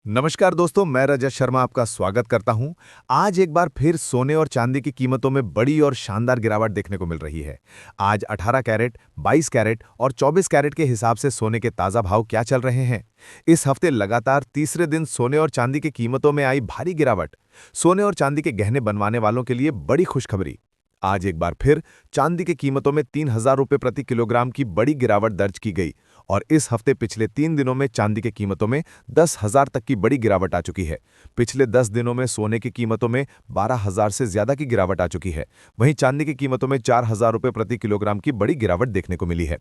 नमस्कार दोस्तों, मैं रजत शर्मा आपका स्वागत करता हूं। आज एक बार फिर सोने और चांदी की कीमतों में बड़ी और शानदार गिरावट देखने को मिल रही है। आज 18 कैरेट, 22 कैरेट और 24 कैरेट के हिसाब से सोने के ताज़ा भाव क्या चल रहे हैं। इस हफ्ते लगातार तीसरे दिन सोने और चांदी की कीमतों में आई भारी गिरावट। सोने और चांदी के गहने बनवाने वालों के लिए बड़ी खुशखबरी। आज एक बार फिर चांदी की कीमतों में 3,000 रुपये प्रति किलोग्राम की बड़ी गिरावट दर्ज की गई और इस हफ्ते पिछले 3 दिनों में चांदी की कीमतों में 10,000 तक की बड़ी गिरावट आ चुकी है। पिछले 10 दिनों में सोने की कीमतों में 12,000 से ज्यादा की गिरावट आ चुकी है। वहीं चांदी की कीमतों में 4,000 रुपये प्रति किलोग्राम की बड़ी गिरावट देखने को मिली है।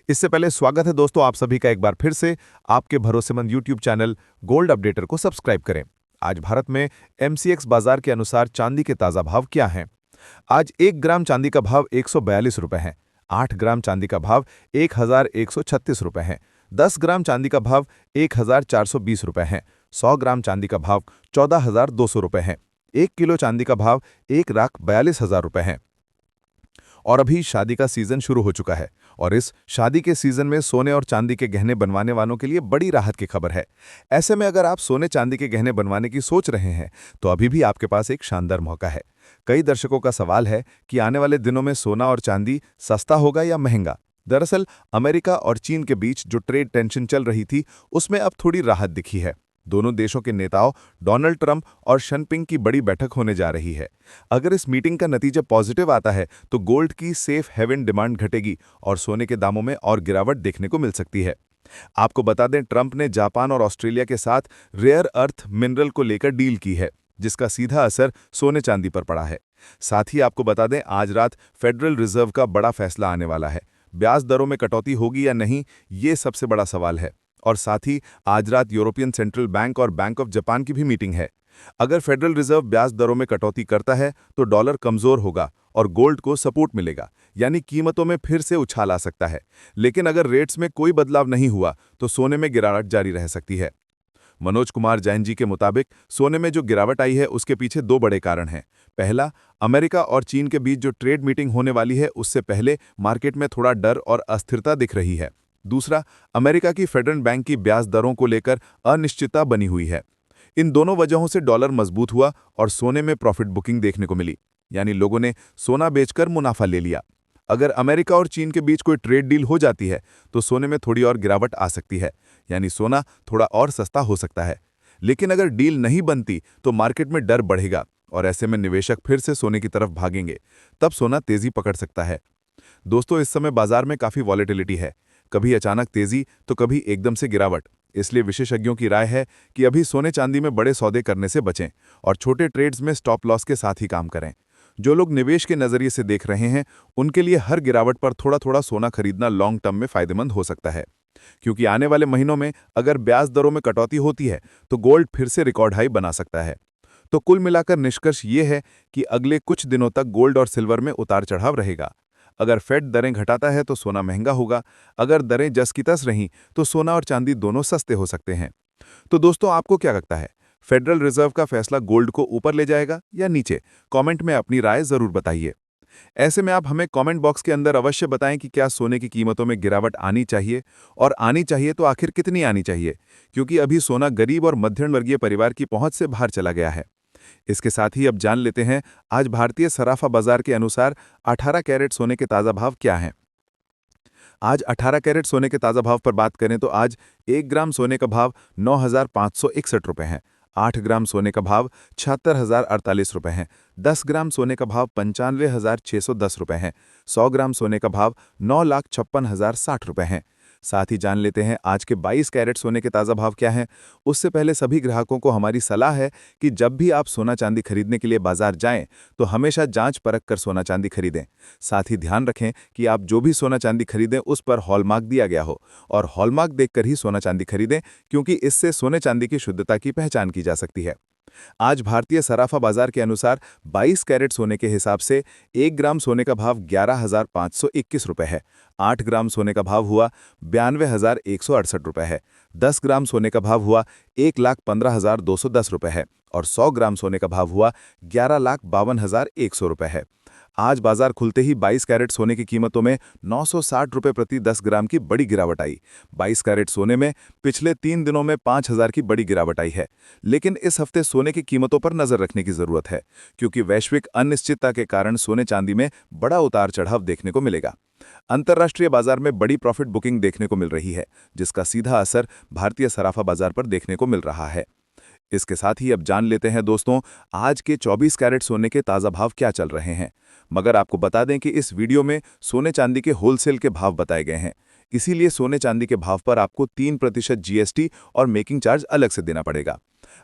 इससे पहले स्वागत है दोस्तों आप सभी का एक बार फिर से आपके भरोसेमंद यूट्यूब चैनल गोल्ड अपडेटर को सब्सक्राइब करें। आज भारत में एमसीएक्स बाजार के अनुसार चांदी के ताजा भाव क्या हैं? आज 1 ग्राम चांदी का भाव 142 रुपए है। 8 ग्राम चांदी का भाव 1,136 रुपए है। 10 ग्राम चांदी का भाव 1,420 रुपए है। 100 ग्राम चांदी का भाव 14,200 रुपए है। 1 किलो चांदी का भाव 1,42,000 रुपए है। और अभी शादी का सीजन शुरू हो चुका है और इस शादी के सीजन में सोने और चांदी के गहने बनवाने वालों के लिए बड़ी राहत की खबर है। ऐसे में अगर आप सोने चांदी के गहने बनवाने की सोच रहे हैं तो अभी भी आपके पास एक शानदार मौका है। कई दर्शकों का सवाल है कि आने वाले दिनों में सोना और चांदी सस्ता होगा या महंगा। दरअसल अमेरिका और चीन के बीच जो ट्रेड टेंशन चल रही थी उसमें अब थोड़ी राहत दिखी है। दोनों देशों के नेताओं डोनाल्ड ट्रंप और शनपिंग की बड़ी बैठक होने जा रही है। अगर इस मीटिंग का नतीजा पॉजिटिव आता है तो गोल्ड की सेफ हेवन डिमांड घटेगी और सोने के दामों में और गिरावट देखने को मिल सकती है। आपको बता दें, ट्रंप ने जापान और ऑस्ट्रेलिया के साथ रेयर अर्थ मिनरल को लेकर डील की है, जिसका सीधा असर सोने चांदी पर पड़ा है। साथ ही आपको बता दें, आज रात फेडरल रिजर्व का बड़ा फैसला आने वाला है। ब्याज दरों में कटौती होगी या नहीं, ये सबसे बड़ा सवाल है। और साथ ही आज रात यूरोपियन सेंट्रल बैंक और बैंक ऑफ जापान की भी मीटिंग है। अगर फेडरल रिजर्व ब्याज दरों में कटौती करता है तो डॉलर कमजोर होगा और गोल्ड को सपोर्ट मिलेगा, यानी कीमतों में फिर से उछाल आ सकता है। लेकिन अगर रेट्स में कोई बदलाव नहीं हुआ तो सोने में गिरावट जारी रह सकती है। मनोज कुमार जैन जी के मुताबिक सोने में जो गिरावट आई है उसके पीछे दो बड़े कारण हैं। पहला, अमेरिका और चीन के बीच जो ट्रेड मीटिंग होने वाली है उससे पहले मार्केट में थोड़ा डर और अस्थिरता दिख रही है। दूसरा, अमेरिका की फेडरल बैंक की ब्याज दरों को लेकर अनिश्चितता बनी हुई है। इन दोनों वजहों से डॉलर मजबूत हुआ और सोने में प्रॉफिट बुकिंग देखने को मिली, यानी लोगों ने सोना बेचकर मुनाफा ले लिया। अगर अमेरिका और चीन के बीच कोई ट्रेड डील हो जाती है तो सोने में थोड़ी और गिरावट आ सकती है, यानी सोना थोड़ा और सस्ता हो सकता है। लेकिन अगर डील नहीं बनती तो मार्केट में डर बढ़ेगा और ऐसे में निवेशक फिर से सोने की तरफ भागेंगे। तब सोना तेजी पकड़ सकता है। दोस्तों, इस समय बाजार में काफी वॉलेटिलिटी है, कभी अचानक तेजी तो कभी एकदम से गिरावट। इसलिए विशेषज्ञों की राय है कि अभी सोने चांदी में बड़े सौदे करने से बचें और छोटे ट्रेड्स में स्टॉप लॉस के साथ ही काम करें। जो लोग निवेश के नजरिए से देख रहे हैं उनके लिए हर गिरावट पर थोड़ा थोड़ा सोना खरीदना लॉन्ग टर्म में फायदेमंद हो सकता है, क्योंकि आने वाले महीनों में अगर ब्याज दरों में कटौती होती है तो गोल्ड फिर से रिकॉर्ड हाई बना सकता है। तो कुल मिलाकर निष्कर्ष ये है कि अगले कुछ दिनों तक गोल्ड और सिल्वर में उतार चढ़ाव रहेगा। अगर फेड दरें घटाता है तो सोना महंगा होगा, अगर दरें जस की तस रहीं तो सोना और चांदी दोनों सस्ते हो सकते हैं। तो दोस्तों, आपको क्या लगता है, फेडरल रिजर्व का फैसला गोल्ड को ऊपर ले जाएगा या नीचे? कमेंट में अपनी राय जरूर बताइए। ऐसे में आप हमें कमेंट बॉक्स के अंदर अवश्य बताएं कि क्या सोने की कीमतों में गिरावट आनी चाहिए, और आनी चाहिए तो आखिर कितनी आनी चाहिए, क्योंकि अभी सोना गरीब और मध्यम वर्गीय परिवार की पहुंच से बाहर चला गया है। इसके साथ ही अब जान लेते हैं आज भारतीय सराफा बाजार के अनुसार 18 कैरेट सोने के ताजा भाव क्या हैं। आज 18 कैरेट सोने के ताजा भाव पर बात करें तो आज 1 ग्राम सोने का भाव 9,561 रुपए है। 8 ग्राम सोने का भाव 76,048 रुपए है। 10 ग्राम सोने का भाव 95,610 रुपए है। 100 ग्राम सोने का भाव 9,56,060 रुपए है। साथ ही जान लेते हैं आज के 22 कैरेट सोने के ताज़ा भाव क्या हैं। उससे पहले सभी ग्राहकों को हमारी सलाह है कि जब भी आप सोना चांदी खरीदने के लिए बाजार जाएं तो हमेशा जांच परख कर सोना चांदी खरीदें। साथ ही ध्यान रखें कि आप जो भी सोना चांदी खरीदें उस पर हॉलमार्क दिया गया हो, और हॉलमार्क देखकर ही सोना चांदी खरीदें, क्योंकि इससे सोने चांदी की शुद्धता की पहचान की जा सकती है। आज भारतीय सराफा बाजार के अनुसार 22 कैरेट सोने के हिसाब से 1 ग्राम सोने का भाव 11,521 रुपए है। 8 ग्राम सोने का भाव हुआ 92,168 रुपए है। 10 ग्राम सोने का भाव हुआ 1,15,210 रुपए है और 100 ग्राम सोने का भाव हुआ 11,52,100 रुपए है। आज बाजार खुलते ही 22 कैरेट सोने की कीमतों में 960 रुपए प्रति 10 ग्राम की बड़ी गिरावट आई। 22 कैरेट सोने में पिछले 3 दिनों में 5000 की बड़ी गिरावट आई है। लेकिन इस हफ्ते सोने की कीमतों पर नजर रखने की जरूरत है, क्योंकि वैश्विक अनिश्चितता के कारण सोने चांदी में बड़ा उतार चढ़ाव देखने को मिलेगा। अंतर्राष्ट्रीय बाजार में बड़ी प्रॉफिट बुकिंग देखने को मिल रही है, जिसका सीधा असर भारतीय सराफा बाजार पर देखने को मिल रहा है। इसके साथ ही अब जान लेते हैं दोस्तों, आज के 24 कैरेट सोने के ताज़ा भाव क्या चल रहे हैं। मगर आपको बता दें कि इस वीडियो में सोने चांदी के होलसेल के भाव बताए गए हैं, इसीलिए सोने चांदी के भाव पर आपको 3% जीएसटी और मेकिंग चार्ज अलग से देना पड़ेगा।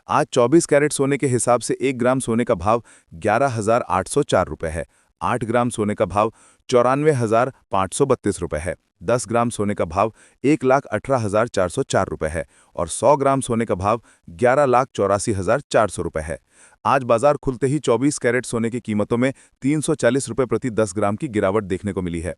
आज 24 कैरेट सोने के हिसाब से 1 ग्राम सोने का भाव 11,804 रुपये है। 8 ग्राम सोने का भाव 94,532 रुपये है। 10 ग्राम सोने का भाव 1,18,404 रुपये है और 100 ग्राम सोने का भाव 11,84,400 रुपये है। आज बाजार खुलते ही 24 कैरेट सोने की कीमतों में 340 रुपये प्रति 10 ग्राम की गिरावट देखने को मिली है।